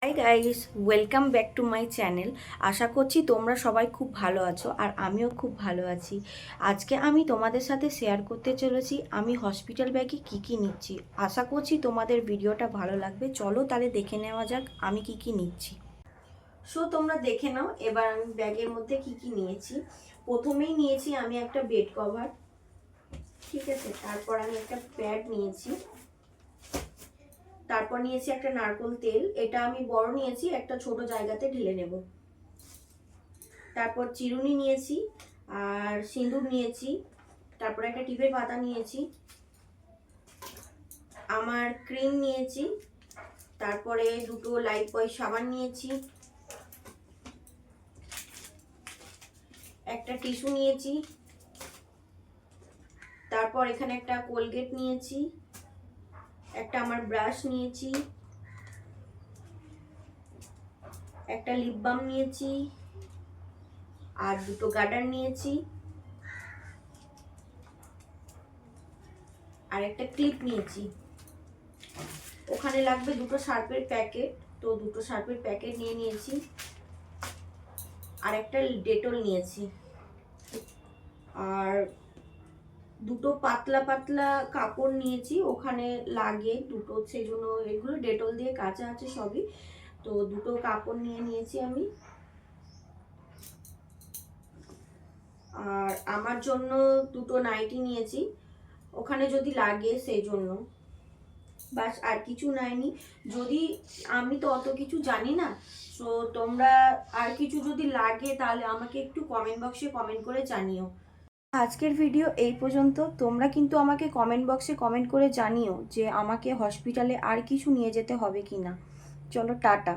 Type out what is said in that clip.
High guys, welcome back to my channel. আশা করছি তোমরা সবাই খুব ভালো আছো আর আমিও খুব ভালো আছি। আজকে আমি তোমাদের সাথে শেয়ার করতে চলেছি আমি হসপিটাল ব্যাগে কি কি নিচ্ছি। আশা করছি তোমাদের ভিডিওটা ভালো লাগবে। চলো তাহলে দেখে নেওয়া যাক আমি কি কি নিচ্ছি। সো তোমরা দেখে নাও এবার আমি ব্যাগের মধ্যে কি কি নিয়েছি। প্রথমেই নিয়েছি আমি একটা বেড কভার, ঠিক আছে। তারপর আমি একটা প্যাড নিয়েছি। তারপর নিয়েছি একটা নারকেল তেল, এটা আমি বড় নিয়েছি, একটা ছোট জায়গাতে ঢেলে নেব। তারপর চিরুনি নিয়েছি আর সিঁদুর নিয়েছি। তারপর একটা টিপের পাতা নিয়েছি, আমার ক্রিম নিয়েছি। তারপরে দুটো লাইফ বয় সাবান নিয়েছি, একটা টিস্যু নিয়েছি। তারপর এখানে একটা কোলগেট নিয়েছি, একটা আমার ব্রাশ নিয়েছি, একটা লিপ বাম নিয়েছি আর দুটো গার্ডার নিয়েছি আর একটা ক্লিপ নিয়েছি। ওখানে লাগবে দুটো শার্পের প্যাকেট, তো দুটো শার্পের প্যাকেট নিয়ে নিয়েছি আর একটা ডেটল নিয়েছি। আর দুটো পাতলা পাতলা কাপড় নিয়েছি, ওখানে লাগে দুটো, সেই জন্য এগুলো ডেটল দিয়ে কাচা আছে সবই। তো দুটো কাপড় নিয়ে নিয়েছি আমি। আর আমার জন্য দুটো নাইটি নিয়েছি, ওখানে যদি লাগে সেই জন্য। বাস আর কিছু নাইনি। যদি আমি তো অত কিছু জানি না, তো তোমরা আর কিছু যদি লাগে তাহলে আমাকে একটু কমেন্ট বক্সে কমেন্ট করে জানিও। আজকের ভিডিও এই পর্যন্ত। তোমরা কিন্তু আমাকে কমেন্ট বক্সে কমেন্ট করে জানিও যে আমাকে হসপিটালে আর কিছু নিয়ে যেতে হবে কি না। চলো টাটা।